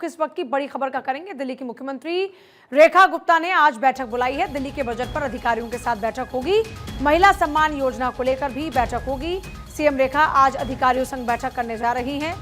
किस वक्त की बड़ी खबर का करेंगे। दिल्ली की मुख्यमंत्री रेखा गुप्ता ने आज बैठक बुलाई है। दिल्ली के बजट पर अधिकारियों के साथ बैठक होगी। महिला सम्मान योजना को लेकर भी बैठक होगी। सीएम रेखा आज अधिकारियों संग बैठक करने जा रही हैं।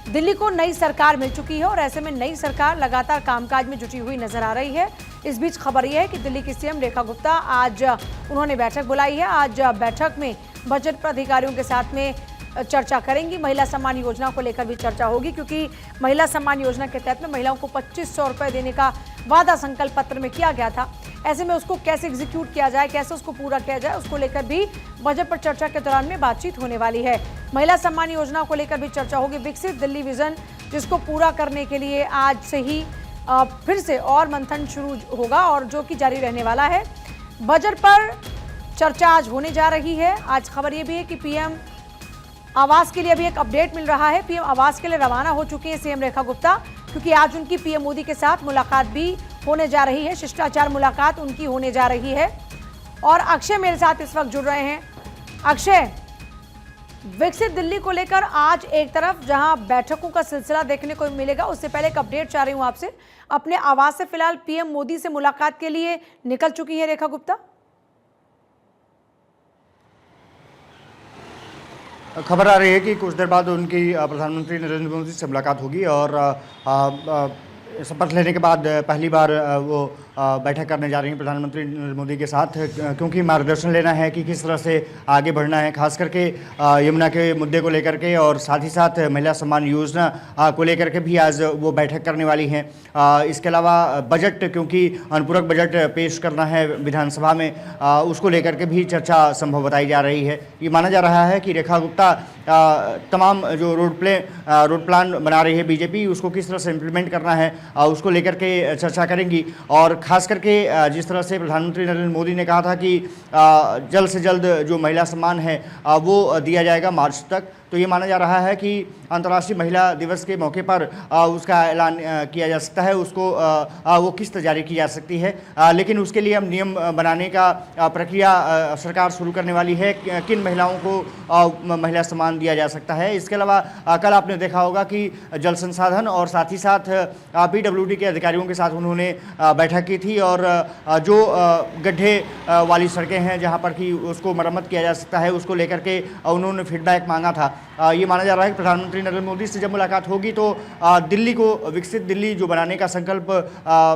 दिल्ली को नई सरकार मिल चुकी है और ऐसे में नई सरकार लगातार कामकाज में जुटी हुई नजर आ रही है। इस बीच खबर यह है कि दिल्ली की सीएम रेखा गुप्ता आज उन्होंने बैठक बुलाई है। आज बैठक में बजट पर अधिकारियों के साथ में चर्चा करेंगी। महिला सम्मान योजना को लेकर भी चर्चा होगी, क्योंकि महिला सम्मान योजना के तहत में महिलाओं को 2500 रुपए देने का वादा संकल्प पत्र में किया गया था। ऐसे में उसको कैसे एग्जीक्यूट किया जाए, कैसे उसको पूरा किया जाए, उसको लेकर भी बजट पर चर्चा के दौरान में बातचीत होने वाली है। महिला सम्मान योजना को लेकर भी चर्चा होगी। विकसित दिल्ली विजन, जिसको पूरा करने के लिए आज से ही फिर से और मंथन शुरू होगा और जो कि जारी रहने वाला है। बजट पर चर्चा आज होने जा रही है। आज खबर यह भी है कि पीएम आवास के लिए अभी एक अपडेट मिल रहा है। पीएम आवास के लिए रवाना हो चुकी है सीएम रेखा गुप्ता, क्योंकि आज उनकी पीएम मोदी के साथ मुलाकात भी होने जा रही है। शिष्टाचार मुलाकात उनकी होने जा रही है। और अक्षय मेरे साथ इस वक्त जुड़ रहे हैं। अक्षय, विकसित दिल्ली को लेकर आज एक तरफ जहां बैठकों का सिलसिला देखने को मिलेगा, उससे पहले एक अपडेट चाह रही हूं आपसे। अपने आवास से फिलहाल पीएम मोदी से मुलाकात के लिए निकल चुकी है रेखा गुप्ता। खबर आ रही है कि कुछ देर बाद उनकी प्रधानमंत्री नरेंद्र मोदी से मुलाकात होगी और शपथ लेने के बाद पहली बार वो बैठक करने जा रही हैं प्रधानमंत्री नरेंद्र मोदी के साथ, क्योंकि मार्गदर्शन लेना है कि किस तरह से आगे बढ़ना है, खास करके यमुना के मुद्दे को लेकर के और साथ ही साथ महिला सम्मान योजना को लेकर के भी आज वो बैठक करने वाली हैं। इसके अलावा बजट, क्योंकि अनुपूरक बजट पेश करना है विधानसभा में, उसको लेकर के भी चर्चा संभव बताई जा रही है। ये माना जा रहा है कि रेखा गुप्ता तमाम जो रोड प्लान बना रही है बीजेपी, उसको किस तरह से इम्प्लीमेंट करना है उसको लेकर के चर्चा करेंगी। और खास करके जिस तरह से प्रधानमंत्री नरेंद्र मोदी ने कहा था कि जल्द से जल्द जो महिला सम्मान है वो दिया जाएगा मार्च तक, तो ये माना जा रहा है कि अंतर्राष्ट्रीय महिला दिवस के मौके पर उसका ऐलान किया जा सकता है, उसको वो किस्त जारी की जा सकती है। लेकिन उसके लिए हम नियम बनाने का प्रक्रिया सरकार शुरू करने वाली है, किन महिलाओं को महिला सम्मान दिया जा सकता है। इसके अलावा कल आपने देखा होगा कि जल संसाधन और साथ ही साथ PWD के अधिकारियों के साथ उन्होंने बैठक की थी और जो गड्ढे वाली सड़कें हैं जहाँ पर कि उसको मरम्मत किया जा सकता है, उसको लेकर के उन्होंने फीडबैक मांगा था। ये माना जा रहा है कि प्रधानमंत्री नरेंद्र मोदी से जब मुलाकात होगी तो दिल्ली को विकसित दिल्ली जो बनाने का संकल्प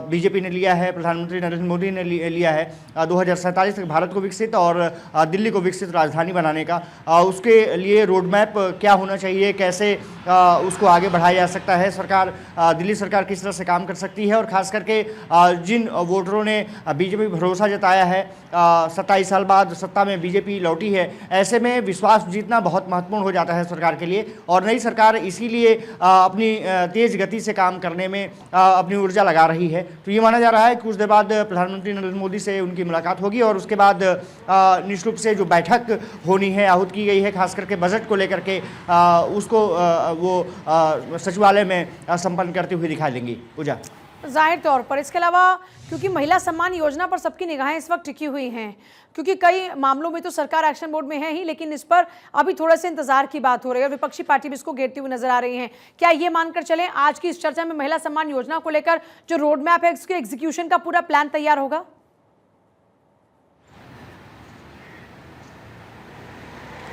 बीजेपी ने लिया है, प्रधानमंत्री नरेंद्र मोदी ने लिया है 2047 तक भारत को विकसित और दिल्ली को विकसित राजधानी बनाने का, उसके लिए रोड मैप क्या होना चाहिए, कैसे उसको आगे बढ़ाया जा सकता है, दिल्ली सरकार किस तरह से काम कर सकती है। और खास करके जिन वोटरों ने बीजेपी भरोसा जताया है, 27 साल बाद सत्ता में बीजेपी लौटी है, ऐसे में विश्वास जीतना बहुत महत्वपूर्ण हो जाता है सरकार के लिए। और नई सरकार इसीलिए अपनी तेज गति से काम करने में अपनी ऊर्जा लगा रही है। तो ये माना जा रहा है कि कुछ देर बाद प्रधानमंत्री नरेंद्र मोदी से उनकी मुलाकात होगी और उसके बाद निश्चित रूप से जो बैठक होनी है, आहूत की गई है खास करके बजट को लेकर के, उसको वो सचिवालय में संपन्न करती हुई दिखाई देंगी। पूजा, जाहिर तौर पर इसके अलावा क्योंकि महिला सम्मान योजना पर सबकी निगाहें इस वक्त टिकी हुई हैं, क्योंकि कई मामलों में तो सरकार एक्शन मोड में है ही, लेकिन इस पर अभी थोड़ा से इंतजार की बात हो रही है और विपक्षी पार्टी भी इसको घेरती हुई नजर आ रही है। क्या ये मानकर चलें आज की इस चर्चा में महिला सम्मान योजना को लेकर जो रोड मैप है उसके एग्जीक्यूशन का पूरा प्लान तैयार होगा?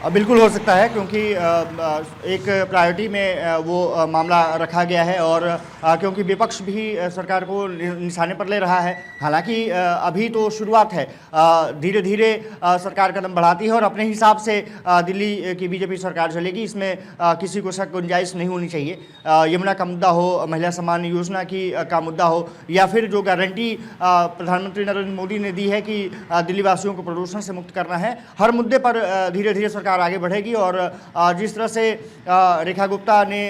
बिल्कुल हो सकता है, क्योंकि एक प्रायोरिटी में वो मामला रखा गया है और क्योंकि विपक्ष भी सरकार को निशाने पर ले रहा है। हालांकि अभी तो शुरुआत है, धीरे धीरे सरकार कदम बढ़ाती है और अपने हिसाब से दिल्ली की बीजेपी सरकार चलेगी, इसमें किसी को शक गुंजाइश नहीं होनी चाहिए। यमुना का मुद्दा हो, महिला सम्मान योजना का मुद्दा हो, या फिर जो गारंटी प्रधानमंत्री नरेंद्र मोदी ने दी है कि दिल्ली वासियों को प्रदूषण से मुक्त करना है, हर मुद्दे पर धीरे धीरे सरकार आगे बढ़ेगी। और जिस तरह से रेखा गुप्ता ने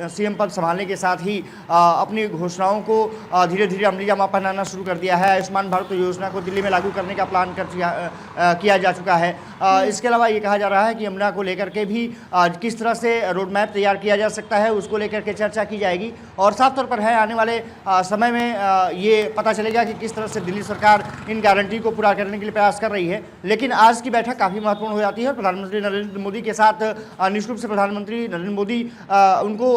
सीएम पद संभालने के साथ ही अपनी घोषणाओं को धीरे धीरे अमली जामा पहनाना शुरू कर दिया है। आयुष्मान भारत योजना को दिल्ली में लागू करने का प्लान किया जा चुका है। इसके अलावा ये कहा जा रहा है कि यमुना को लेकर के भी किस तरह से रोड मैप तैयार किया जा सकता है, उसको लेकर के चर्चा की जाएगी। और साफ तौर पर है आने वाले समय में ये पता चलेगा कि किस तरह से दिल्ली सरकार इन गारंटी को पूरा करने के लिए प्रयास कर रही है। लेकिन आज की बैठक काफ़ी महत्वपूर्ण हो जाती है और प्रधानमंत्री नरेंद्र मोदी के साथ निश्चित रूप से प्रधानमंत्री नरेंद्र मोदी उनको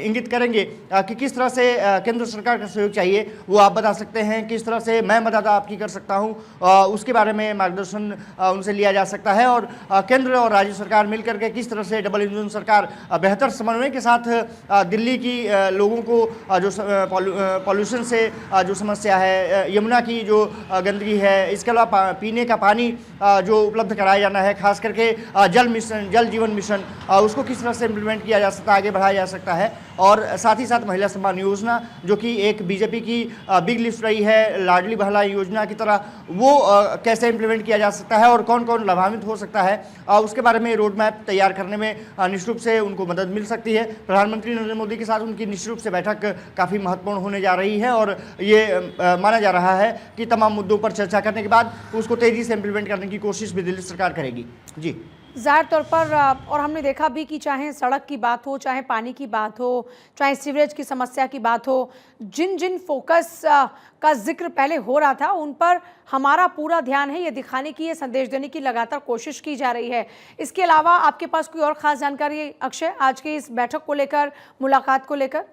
इंगित करेंगे कि किस तरह से केंद्र सरकार का सहयोग चाहिए, वो आप बता सकते हैं। किस तरह से मैं मदद आपकी कर सकता हूँ, उसके बारे में मार्गदर्शन उनसे लिया जा सकता है। और केंद्र और राज्य सरकार मिलकर के किस तरह से डबल इंजन सरकार बेहतर समन्वय के साथ दिल्ली की लोगों को जो पॉल्यूशन से जो समस्या है, यमुना की जो गंदगी है, इसके अलावा पीने का पानी जो उपलब्ध कराया जाना है, खास करके जल मिशन, जल जीवन मिशन, उसको किस तरह से इम्प्लीमेंट किया जा सकता है, आगे बढ़ाया जा सकता है। और साथ ही साथ महिला सम्मान योजना, जो कि एक बीजेपी की बिग लिस्ट रही है लाडली बहला योजना की तरह, वो कैसे इम्प्लीमेंट किया जा सकता है और कौन कौन लाभान्वित हो सकता है, उसके बारे में रोड मैप तैयार करने में निश्चित रूप से उनको मदद मिल सकती है। प्रधानमंत्री नरेंद्र मोदी के साथ उनकी निश्चित रूप से बैठक काफ़ी महत्वपूर्ण होने जा रही है और ये माना जा रहा है कि तमाम मुद्दों पर चर्चा करने के बाद उसको तेज़ी से इम्प्लीमेंट करने की कोशिश भी दिल्ली सरकार करेगी। जी, ज़ाहिर तौर पर और हमने देखा भी कि चाहे सड़क की बात हो, चाहे पानी की बात हो, चाहे सीवरेज की समस्या की बात हो, जिन जिन फोकस का जिक्र पहले हो रहा था उन पर हमारा पूरा ध्यान है, ये दिखाने की, ये संदेश देने की लगातार कोशिश की जा रही है। इसके अलावा आपके पास कोई और ख़ास जानकारी अक्षय आज की इस बैठक को लेकर, मुलाकात को लेकर?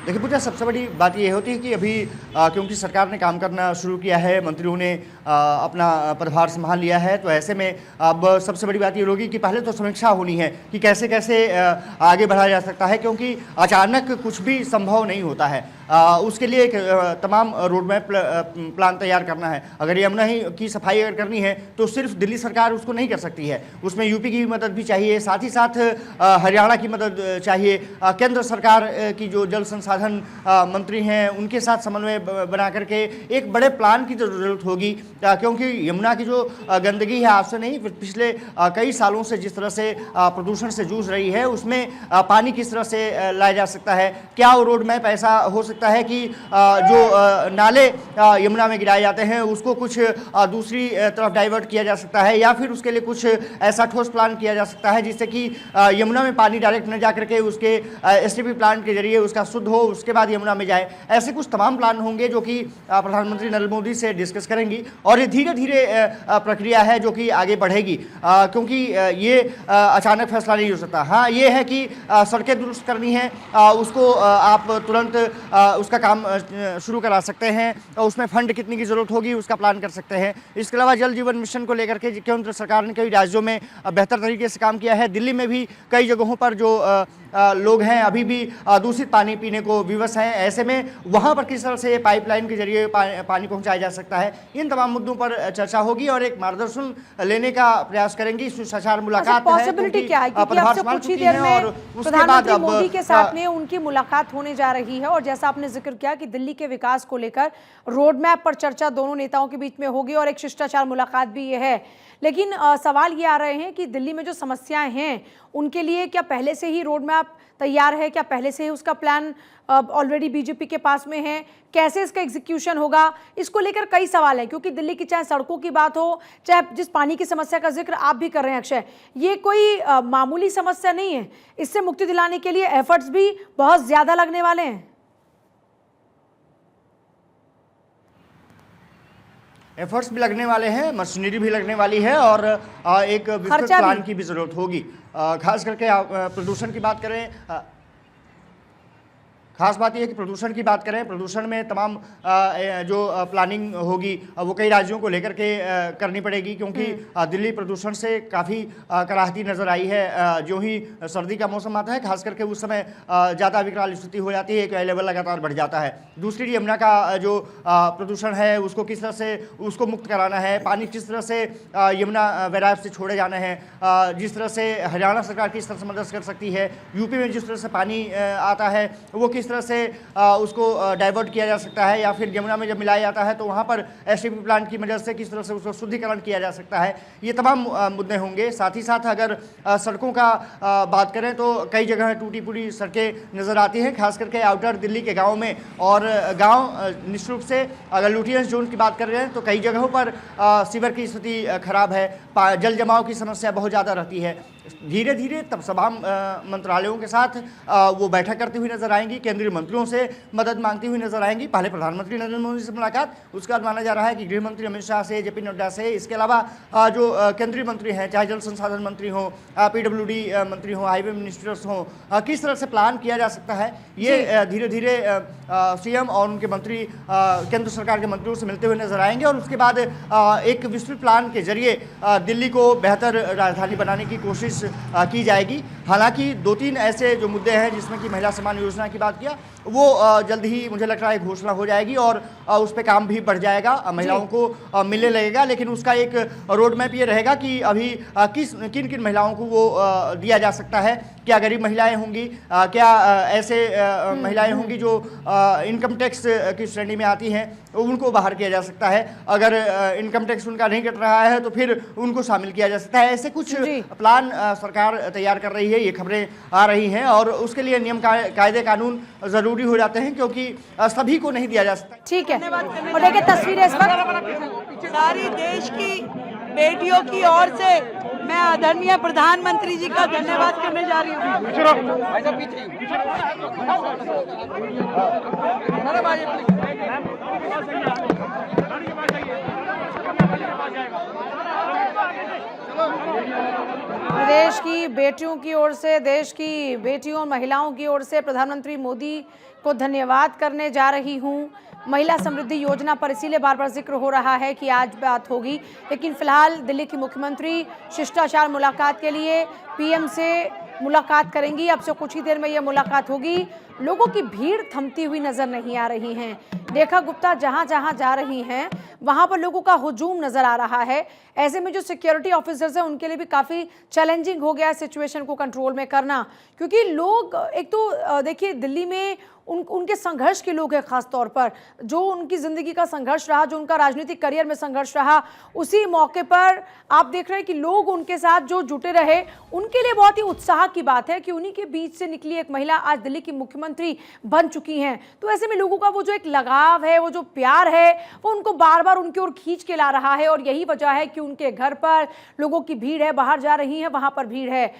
देखिए पूजा, सबसे बड़ी बात ये होती है कि अभी क्योंकि सरकार ने काम करना शुरू किया है, मंत्रियों ने अपना पदभार संभाल लिया है, तो ऐसे में अब सबसे बड़ी बात ये होगी कि पहले तो समीक्षा होनी है कि कैसे कैसे आगे बढ़ाया जा सकता है, क्योंकि अचानक कुछ भी संभव नहीं होता है। उसके लिए एक तमाम रोड मैप प्लान तैयार करना है। अगर यमुना ही की सफाई अगर करनी है तो सिर्फ दिल्ली सरकार उसको नहीं कर सकती है, उसमें यूपी की मदद भी चाहिए, साथ ही साथ हरियाणा की मदद चाहिए, केंद्र सरकार की जो जल संसाधन मंत्री हैं उनके साथ समन्वय बना करके एक बड़े प्लान की ज़रूरत होगी, क्योंकि यमुना की जो गंदगी है आज से नहीं, पिछले कई सालों से जिस तरह से प्रदूषण से जूझ रही है, उसमें पानी किस तरह से लाया जा सकता है। क्या वो रोड मैप ऐसा हो सकता है कि जो नाले यमुना में गिराए जाते हैं उसको कुछ दूसरी तरफ डाइवर्ट किया जा सकता है, या फिर उसके लिए कुछ ऐसा ठोस प्लान किया जा सकता है जिससे कि यमुना में पानी डायरेक्ट न जा करके उसके एसटीपी प्लांट के जरिए उसका शुद्ध हो, उसके बाद यमुना में जाए। ऐसे कुछ तमाम प्लान होंगे जो कि प्रधानमंत्री नरेंद्र मोदी से डिस्कस करेंगी और ये धीरे धीरे प्रक्रिया है जो कि आगे बढ़ेगी, क्योंकि ये अचानक फैसला नहीं हो सकता। हाँ, ये है कि सड़कें दुरुस्त करनी है, उसको आप तुरंत उसका काम शुरू करा सकते हैं और उसमें फंड कितनी की ज़रूरत होगी उसका प्लान कर सकते हैं। इसके अलावा जल जीवन मिशन को लेकर के केंद्र सरकार ने कई राज्यों में बेहतर तरीके से काम किया है। दिल्ली में भी कई जगहों पर जो लोग हैं अभी भी दूषित पानी पीने को विवश हैं, ऐसे में वहाँ पर किस तरह से पाइपलाइन के जरिए पानी पहुँचाया जा सकता है, इन तमाम मुद्दों पर चर्चा होगी और एक मार्गदर्शन लेने का प्रयास करेंगी। शिष्टाचार मुलाकात पॉसिबिलिटी क्या है, क्योंकि अब से कुछ ही देर में प्रधानमंत्री मोदी के साथ में उनकी मुलाकात होने जा रही है और जैसा आपने जिक्र किया कि दिल्ली के विकास को लेकर रोड मैप पर चर्चा दोनों नेताओं के बीच में होगी और एक शिष्टाचार मुलाकात भी ये है। लेकिन सवाल ये आ रहे हैं कि दिल्ली में जो समस्याएं हैं उनके लिए क्या पहले से ही रोड मैप तैयार है, क्या पहले से ही उसका प्लान ऑलरेडी बीजेपी के पास में है, कैसे इसका एग्जीक्यूशन होगा, इसको लेकर कई सवाल हैं। क्योंकि दिल्ली की चाहे सड़कों की बात हो, चाहे जिस पानी की समस्या का जिक्र आप भी कर रहे हैं अक्षय, ये कोई मामूली समस्या नहीं है। इससे मुक्ति दिलाने के लिए एफर्ट्स भी बहुत ज़्यादा लगने वाले हैं। एफर्ट्स भी लगने वाले हैं, मशीनरी भी लगने वाली है और एक विस्तृत प्लान की भी ज़रूरत होगी। खास करके प्रदूषण की बात करें, खास बात यह है कि प्रदूषण की बात करें, प्रदूषण में तमाम जो प्लानिंग होगी वो कई राज्यों को लेकर के करनी पड़ेगी, क्योंकि दिल्ली प्रदूषण से काफ़ी कराहती नज़र आई है। जो ही सर्दी का मौसम आता है खास करके उस समय ज़्यादा विकराल स्थिति हो जाती है, एक लेवल लगातार बढ़ जाता है। दूसरी यमुना का जो प्रदूषण है उसको किस तरह से उसको मुक्त कराना है, पानी किस तरह से यमुना बैराज से छोड़े जाने हैं, जिस तरह से हरियाणा सरकार किस तरह से मदद कर सकती है, यूपी में जिस तरह से पानी आता है वो किस तरह से उसको डाइवर्ट किया जा सकता है, या फिर यमुना में जब मिलाया जाता है तो वहाँ पर एसटीपी प्लांट की मदद से किस तरह से उसको शुद्धिकरण किया जा सकता है। ये तमाम मुद्दे होंगे। साथ ही साथ अगर सड़कों का बात करें तो कई जगह टूटी फूटी सड़कें नज़र आती हैं, खास करके आउटर दिल्ली के गाँव में, और गाँव निश्चित रूप से अगर लुटियंस जोन की बात कर रहे हैं तो कई जगहों पर सीवर की स्थिति खराब है, जल जमाव की समस्या बहुत ज़्यादा रहती है। धीरे धीरे तब तमाम मंत्रालयों के साथ वो बैठक करती हुई नजर आएंगी, केंद्रीय मंत्रियों से मदद मांगती हुई नजर आएंगी। पहले प्रधानमंत्री नरेंद्र मोदी से मुलाकात, उसके बाद माना जा रहा है कि गृह मंत्री अमित शाह से, जेपी नड्डा से, इसके अलावा जो केंद्रीय मंत्री हैं, चाहे जल संसाधन मंत्री हों, पीडब्ल्यूडी मंत्री हों, हाईवे मिनिस्टर्स हों, किस तरह से प्लान किया जा सकता है, ये धीरे धीरे सीएम और उनके मंत्री केंद्र सरकार के मंत्रियों से मिलते हुए नजर आएंगे और उसके बाद एक विस्तृत प्लान के जरिए दिल्ली को बेहतर राजधानी बनाने की कोशिश की जाएगी। हालांकि 2-3 ऐसे जो मुद्दे हैं जिसमें कि महिला सम्मान योजना की बात किया, वो जल्द ही मुझे लग रहा है घोषणा हो जाएगी और उस पर काम भी बढ़ जाएगा, महिलाओं को मिलने लगेगा। लेकिन उसका एक रोड मैप ये रहेगा कि अभी किन किन महिलाओं को वो दिया जा सकता है। क्या गरीब महिलाएं होंगी, क्या ऐसे महिलाएं होंगी जो इनकम टैक्स की श्रेणी में आती हैं, उनको बाहर किया जा सकता है। अगर इनकम टैक्स उनका नहीं कट रहा है तो फिर उनको शामिल किया जा सकता है। ऐसे कुछ प्लान सरकार तैयार कर रही है, ये खबरें आ रही हैं और उसके लिए नियम कायदे कानून जरूरी हो जाते हैं क्योंकि सभी को नहीं दिया जा सकता। ठीक है, और देखिए तस्वीरें इस वक्त सारी देश की बेटियों की ओर से मैं आदरणीय प्रधानमंत्री जी का धन्यवाद करने जा रही प्रदेश की बेटियों की ओर से, देश की बेटियों और महिलाओं की ओर से प्रधानमंत्री मोदी को धन्यवाद करने जा रही हूँ। महिला समृद्धि योजना पर इसीलिए बार बार जिक्र हो रहा है कि आज बात होगी, लेकिन फिलहाल दिल्ली की मुख्यमंत्री शिष्टाचार मुलाकात के लिए पीएम से मुलाकात करेंगी। अब से कुछ ही देर में यह मुलाकात होगी। लोगों की भीड़ थमती हुई नजर नहीं आ रही हैं। रेखा गुप्ता जहां जहां जा रही हैं वहां पर लोगों का हुजूम नजर आ रहा है। ऐसे में जो सिक्योरिटी ऑफिसर्स हैं उनके लिए भी काफ़ी चैलेंजिंग हो गया है सिचुएशन को कंट्रोल में करना, क्योंकि लोग एक तो देखिए दिल्ली में उनके संघर्ष के लोग हैं, खास तौर पर जो उनकी ज़िंदगी का संघर्ष रहा, जो उनका राजनीतिक करियर में संघर्ष रहा, उसी मौके पर आप देख रहे हैं कि लोग उनके साथ जो जुटे रहे, उनके लिए बहुत ही उत्साह की बात है कि उन्हीं के बीच से निकली एक महिला आज दिल्ली की मुख्यमंत्री बन चुकी हैं। तो ऐसे में लोगों का वो जो एक लगाव है, वो जो प्यार है, वो उनको बार बार उनकी ओर खींच के ला रहा है और यही वजह है कि उनके घर पर लोगों की भीड़ है, बाहर जा रही है वहाँ पर भीड़ है।